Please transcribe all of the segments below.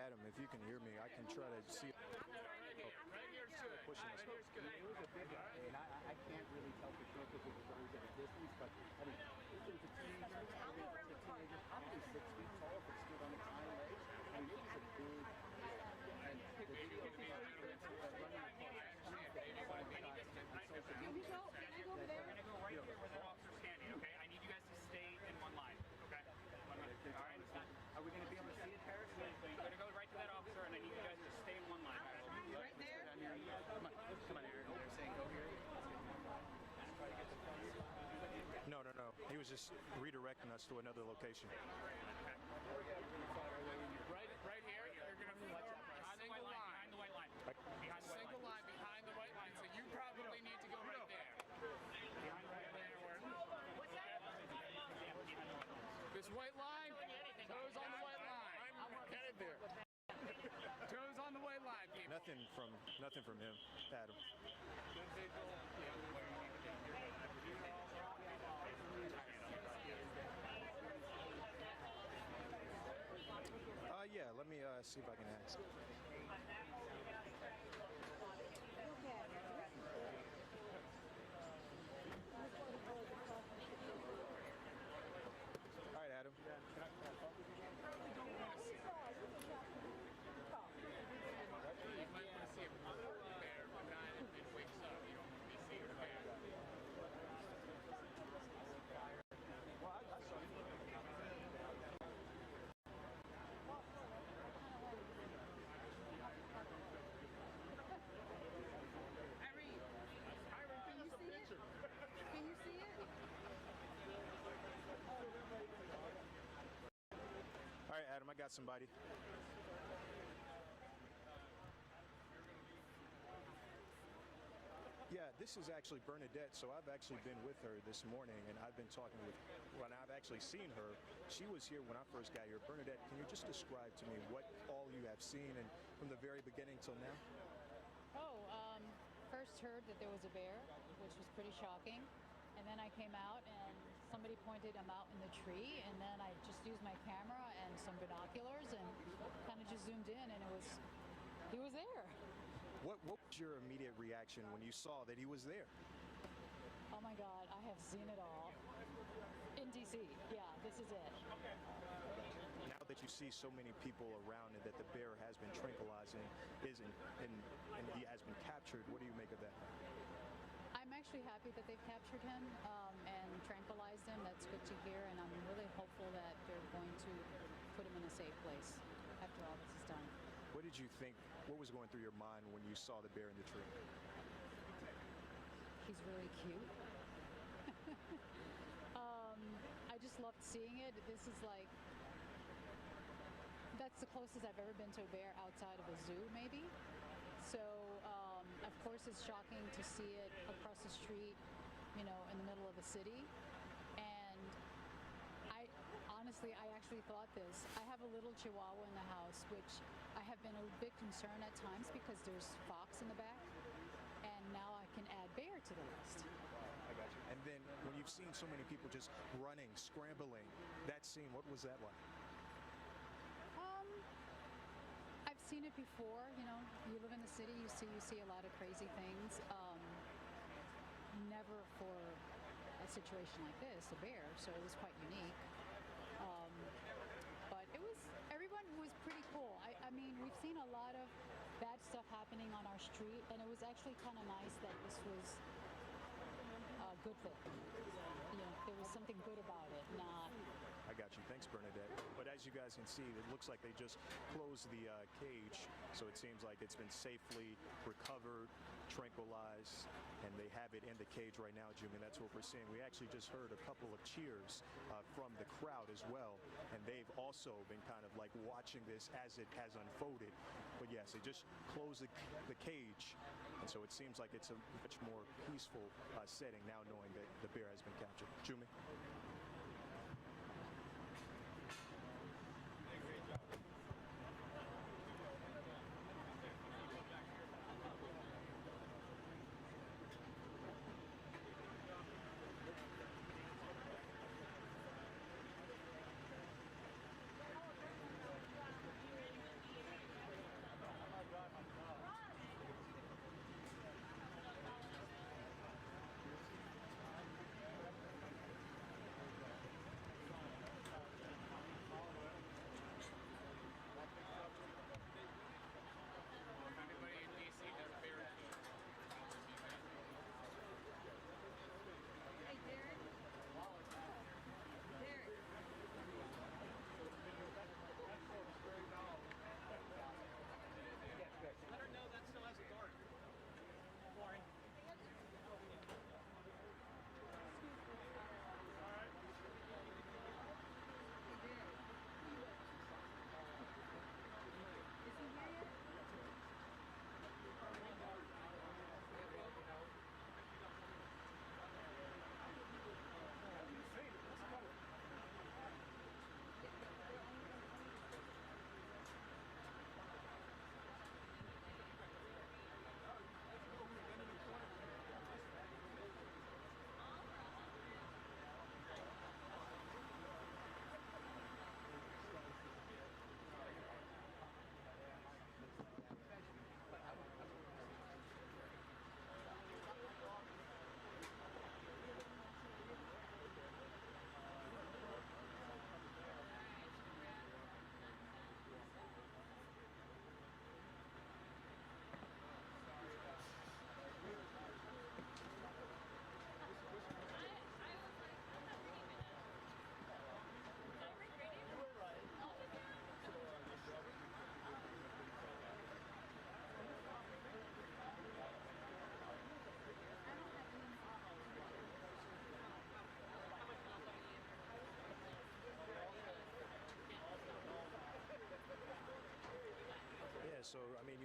Adam, if you can hear me, I can try to see. Right here's good. Pushing us. Right here's good. It was a big guy, and I can't really tell for sure because it was always at a distance, but I mean, it was a teenager, probably 6 feet tall if it stood on its hind legs. I mean, it was a big, and the video running Can we go? Can I go over there? We're going to go right here where that officer's standing, okay? I need you guys to stay in one line, okay? All right? Are we going to be able to see it, Paris? You're going to go right to that officer, and I need you guys to stay in one line. Right there? Come on, Aaron. They're saying go here. No. He was just redirecting us to another location. Right here, you're going to form a single line. Behind the white line. A single line behind the white line, so you probably need to go right there. What's that? This white line, toes on the white line. I'm headed there. Toes on the white line, people. Nothing from him, Adam. Yeah, let me see if I can ask. All right, Adam. You might want to see a bear, but not if it wakes up. You don't want to be seeing a bear. Can you see it? All right, Adam, I got somebody. Yeah, this is actually Bernadette, so I've actually been with her this morning, and I've been talking with, when I've actually seen her, she was here when I first got here. Bernadette, can you just describe to me what all you have seen and from the very beginning till now? First heard that there was a bear, which was pretty shocking, and then I came out and somebody pointed him out in the tree, and then I just used my camera and some binoculars and kind of just zoomed in, and he was there. What was your immediate reaction when you saw that he was there? Oh my God, I have seen it all. In D.C., yeah, this is it. Now that you see so many people around and that the bear has been tranquilized and he has been captured, what do you make of that? I'm actually happy that they've captured him and tranquilized him. That's good to hear, and I'm really hopeful that they're going to put him in a safe place after all this is done. What did you think, what was going through your mind when you saw the bear in the tree? He's really cute. I just loved seeing it. This is like, that's the closest I've ever been to a bear outside of a zoo, maybe. So, of course, it's shocking to see it across the street, in the middle of the city. And honestly, I actually thought this. I have a little Chihuahua in the house, which I have been a bit concerned at times because there's fox in the back. And now I can add bear to the list. I got you. And then when you've seen so many people just running, scrambling, that scene, what was that like? I've seen it before. You live in the city, you see a lot of crazy things. Never for a situation like this, a bear, so it was quite unique. But everyone was pretty cool. I mean, we've seen a lot of bad stuff happening on our street, and it was actually kind of nice that this was a good thing. There was something good about it, not... I got you. Thanks, Bernadette. But as you guys can see, it looks like they just closed the cage, so it seems like it's been safely recovered, tranquilized, and they have it in the cage right now, Jimmy. That's what we're seeing. We actually just heard a couple of cheers from the crowd as well, and they've also been kind of like watching this as it has unfolded. But yes, they just closed the cage, and so it seems like it's a much more peaceful setting now, knowing that the bear has been captured. Jimmy?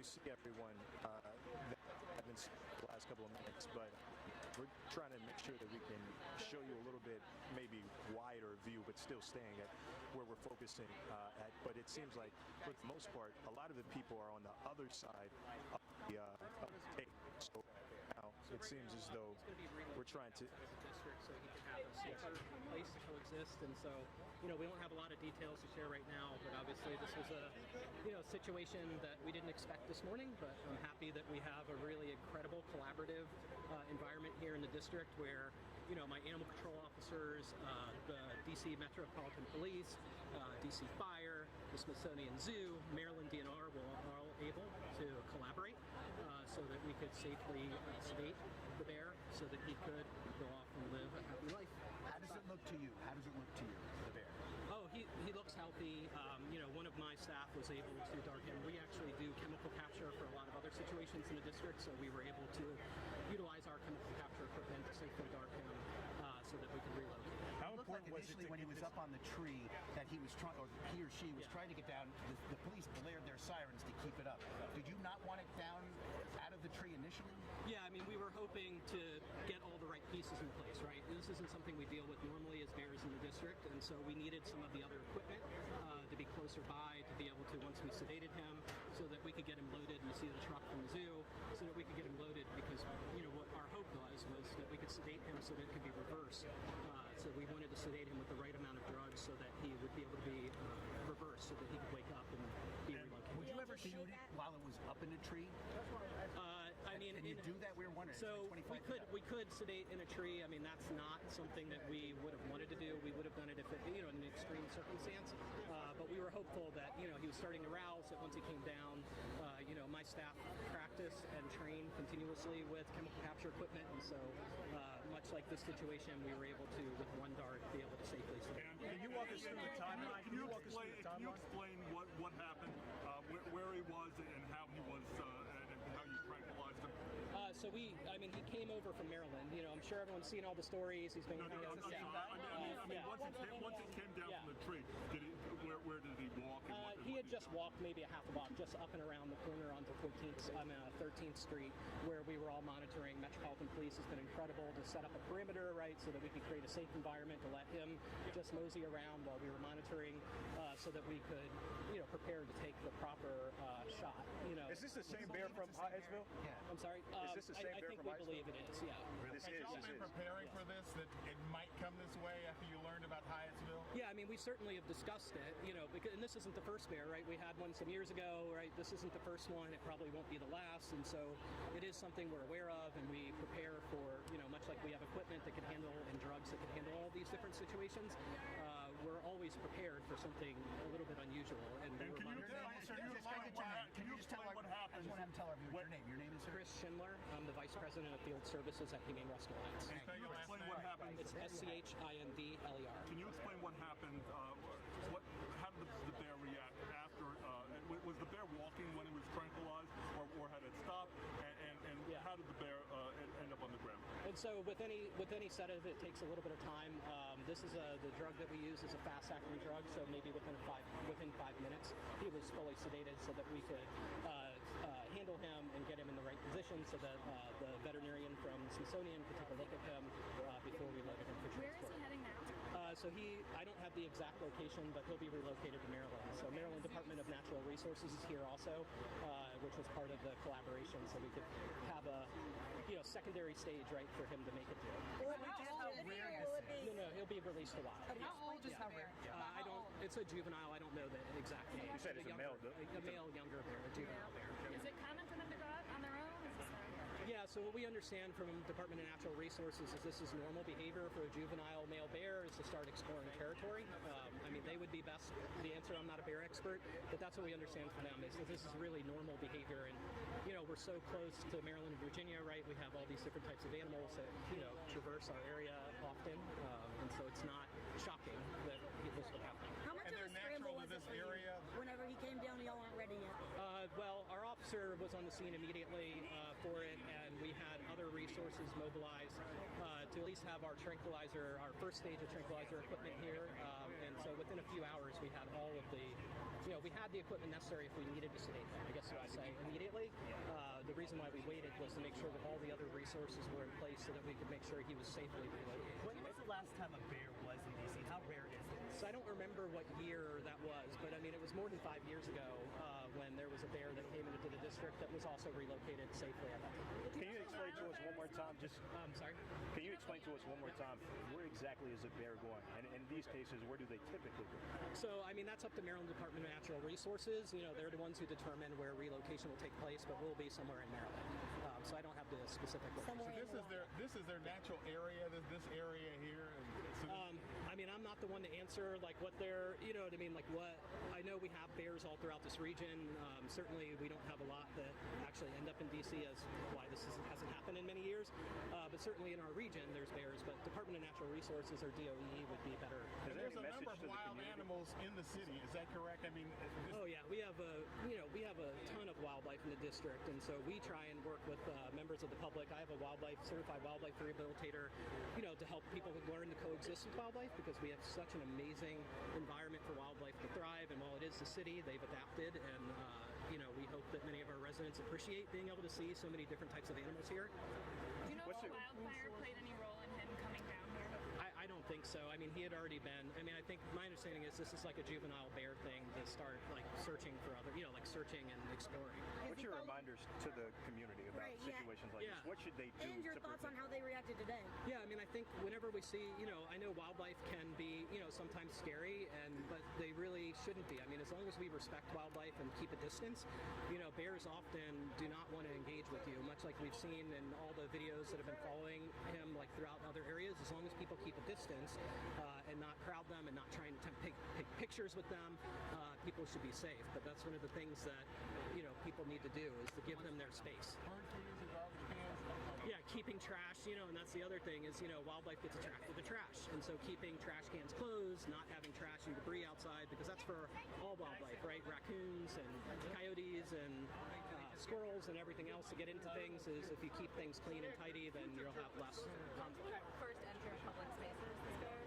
you see everyone that haven't seen the last couple of minutes, but we're trying to make sure that we can show you a little bit maybe wider view, but still staying at where we're focusing at. But it seems like, for the most part, a lot of the people are on the other side of the tape. So now it seems as though we're trying to district so he can have a safer place to coexist. And so, we don't have a lot of details to share right now, but obviously this was a, situation that we didn't expect this morning, but I'm happy that we have a really incredible collaborative environment here in the district where, my animal control officers, the D.C. Metropolitan Police, D.C. Fire, the Smithsonian Zoo, Maryland DNR were all able to collaborate so that we could safely sedate the bear so that he could go off and live a happy life. How does it look to you? How does it look to you, the bear? Oh, he looks healthy. One of my staff was able to dart him. We actually do chemical capture for a lot of other situations in the district, so we were able to utilize our chemical capture equipment to safely dart him so that we could relocate. How important was it when he was up on the tree that he was trying, or he or she was trying to get down? The police blared their sirens to keep it up. Did you not want it down out of the tree initially? Yeah, we were hoping to get all the right pieces in place, right? This isn't something we deal with normally as bears in the district, and so we needed some of the other equipment to be closer by to be able to, once we sedated him, so that we could get him loaded. And you see the truck from the zoo, so that we could get him loaded because, what our hope was that we could sedate him so that it could be reversed. So we wanted to sedate him with the right amount of drugs so that he would be able to be reversed so that he could wake up and be relocated. Would you ever shoot it while it was up in the tree? Can you do that? We were wondering. So we could sedate in a tree. That's not something that we would have wanted to do. We would have done it if it, in an extreme circumstance. But we were hopeful that he was starting to rouse. That once he came down, my staff practice and train continuously with chemical capture equipment, and so much like this situation, we were able to, with one dart, be able to safely sedate. Can you walk us through the timeline? Can you explain what happened, where he was, and how he was, and how you tranquilized him? So he came over from Maryland. I'm sure everyone's seen all the stories. He's been Once it came down from the tree, where did he walk? He had just walked maybe a half a block, just up and around the corner onto 13th Street, where we were all monitoring. Metropolitan Police has been incredible to set up a perimeter, right, so that we could create a safe environment to let him just mosey around while we were monitoring, so that we could, prepare to take the proper shot. Is this the same bear from Hyattsville? Yeah. I'm sorry. Is this the same bear from I think we believe it is. Yeah. This Have y'all been preparing for this, that it might come this way after you learned about Hyattsville? Yeah, we certainly have discussed it, because, and this isn't the first bear, right? We had one some years ago, right? This isn't the first one. It probably won't be the last, and so it is something we're aware of, and we prepare for, much like we have equipment that can handle and drugs that can handle all these different situations. We're always prepared for something a little bit unusual. And can you explain what happened? I just want to tell everyone your name is Chris Schindler. I'm the Vice President of Field Services at Humane Rescue Alliance. Can you explain what happened? It's Schindler. Can you explain what happened? How did the bear react after? Was the bear walking when it was tranquilized, or had it stopped? And how did the bear end up on the ground? And so with any sedative, it takes a little bit of time. This is the drug that we use is a fast-acting drug, so maybe within 5 minutes, he was fully sedated so that we could handle him and get him in the right position so that the veterinarian from Smithsonian could take a look at him before we loaded him for transport. Where is he heading now? I don't have the exact location, but he'll be relocated to Maryland. So Maryland Department of Natural Resources is here also, which was part of the collaboration, so we could have a secondary stage, right, for him to make it through. No, he'll be released a while. How old is the bear? It's a juvenile. I don't know the exact age. You said it's a male, though. A male, younger bear, a juvenile bear. Is it common for them to go out on their own? Yeah, so what we understand from Department of Natural Resources is this is normal behavior for a juvenile male bear is to start exploring territory. They would be best the answer. I'm not a bear expert, but that's what we understand from them is that this is really normal behavior. And, we're so close to Maryland and Virginia, right? We have all these different types of animals that, traverse our area often. And so it's not shocking that this would happen. How much of a scramble was it for you? Whenever he came down, y'all weren't ready yet. Well, our officer was on the scene immediately. for it, and we had other resources mobilized to at least have our tranquilizer, our first stage of tranquilizer equipment here. And so within a few hours, we had all of the, we had the equipment necessary if we needed to sedate him, I guess I would say, immediately. The reason why we waited was to make sure that all the other resources were in place so that we could make sure he was safely relocated. When was the last time a bear was in D.C.? How rare is it? So I don't remember what year that was, but I mean, it was more than 5 years ago when there was a bear that came into the district that was also relocated safely at that time. Can you explain to us one more time, sorry? Can you explain to us one more time, where exactly is a bear going? And in these cases, where do they typically go? So, I mean, that's up to Maryland Department of Natural Resources. They're the ones who determine where relocation will take place, but we'll be somewhere in Maryland. So I don't have the specific location. So this is their natural area, this area here? I mean, I'm not the one to answer, like, what they're, what I mean, like, what, I know we have bears all throughout this region. Certainly, we don't have a lot that actually end up in D.C. as why this hasn't happened in many years. But certainly in our region, there's bears, but Department of Natural Resources, or DOE, would be better. There's a number of wild animals in the city, is that correct? I mean, oh yeah, we have a ton of wildlife in the district, and so we try and work with members of the public. I have a certified wildlife rehabilitator, to help people learn to coexist with wildlife, because we have such an amazing environment for wildlife to thrive. And while it is the city, they've adapted, and we hope that many of our residents appreciate being able to see so many different types of animals here. Do you know if wildfire played any role in him coming down here? I don't think so. I mean, he had already been. I mean, I think my understanding is this is like a juvenile bear thing to start like searching for other, like searching and exploring. What's your reminders to the community about situations like this? What should they do? And your thoughts on how they reacted today? Yeah, I mean, I think whenever we see, I know wildlife can be, sometimes scary, but they really shouldn't be. I mean, as long as we respect wildlife and keep a distance, bears often do not want to engage with you, much like we've seen in all the videos that have been following him, like throughout other areas. As long as people keep a distance and not crowd them and not trying to take pictures with them, people should be safe. But that's one of the things that, people need to do, is to give them their space. Yeah, keeping trash, and that's the other thing is, wildlife gets attracted to trash. And so keeping trash cans closed, not having trash and debris outside, because that's for all wildlife, right? Raccoons and coyotes and squirrels and everything else to get into things. Is if you keep things clean and tidy, then you'll have less conflict. First enter public spaces, this bear?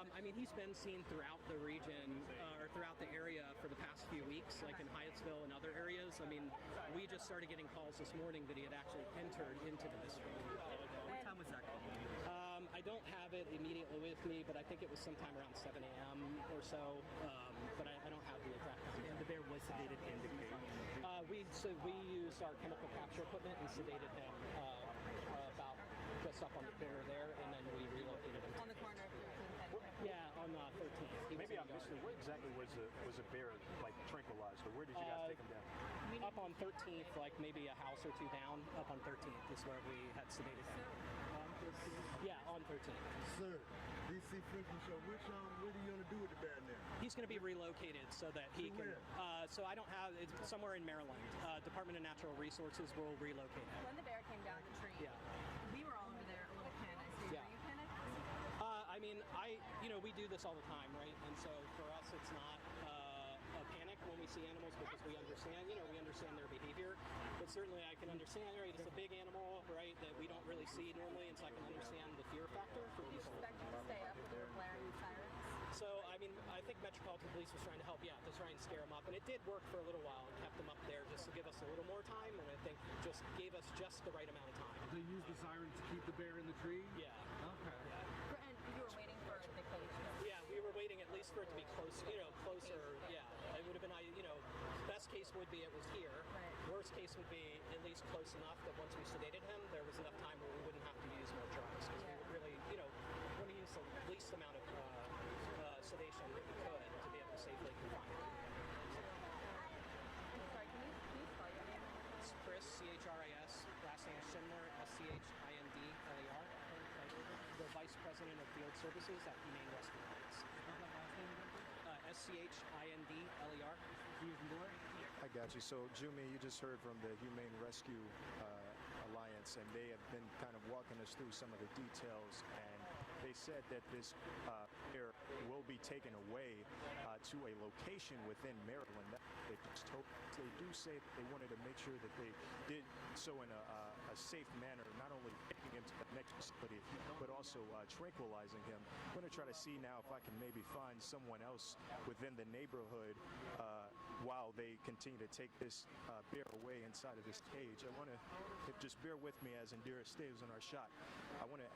I mean, he's been seen throughout the region, or throughout the area for the past few weeks, like in Hyattsville and other areas. I mean, we just started getting calls this morning that he had actually entered into the district. What time was that call? I don't have it immediately with me, but I think it was sometime around 7 a.m. or so, but I don't have the exact time. And the bear was sedated in the cage? We used our chemical capture equipment and sedated him about just up on the corner there, and then we relocated him. On the corner of 13th and Yeah, on 13th. Maybe I'm missing. Where exactly was a bear like tranquilized, or where did you guys take him down? Up on 13th, like maybe a house or two down. Up on 13th is where we had sedated him. Yeah, on 13th. Sir, DC Freaky Show, what are you going to do with the bear now? He's going to be relocated so that he can. So I don't have. It's somewhere in Maryland. Department of Natural Resources will relocate him. when the bear came down the tree, we were all over there a little panicked. Were you panicked? I mean, we do this all the time, right? And so for us, it's not a panic when we see animals, because we understand, we understand their behavior. But certainly I can understand, right? It's a big animal, right, that we don't really see normally, and so I can understand the fear factor for Did you people. expect him to stay up with the blaring sirens? So, I mean, I think Metropolitan Police was trying to help, to try and scare him up. And it did work for a little while. It kept him up there just to give us a little more time, and I think just gave us just the right amount of time. They used the sirens to keep the bear in the tree? Yeah. Okay. And you were waiting for the cage? Yeah, we were waiting at least for it to be close, closer. Yeah, it would have been, best case would be it was here. Right. Worst case would be at least close enough that once we sedated him, there was enough time where we wouldn't have to use more drugs. Because we would really, want to use the least amount of sedation that we could to be able to safely confine him. I'm sorry, can you spell your name? It's Chris, C-H-R-I-S, last name is Schindler, S-C-H-I-N-D-L-E-R, the Vice President of Field Services at Humane Rescue Alliance. S-C-H-I-N-D-L-E-R. I got you. So, Jumi, you just heard from the Humane Rescue Alliance, and they have been kind of walking us through some of the details, and they said that this bear will be taken away to a location within Maryland. They do say that they wanted to make sure that they did so in a safe manner, not only taking him to the next facility, but also tranquilizing him. I'm going to try to see now if I can maybe find someone else within the neighborhood while they continue to take this bear away inside of this cage. I want to just bear with me as Indira stays in our shot. I want to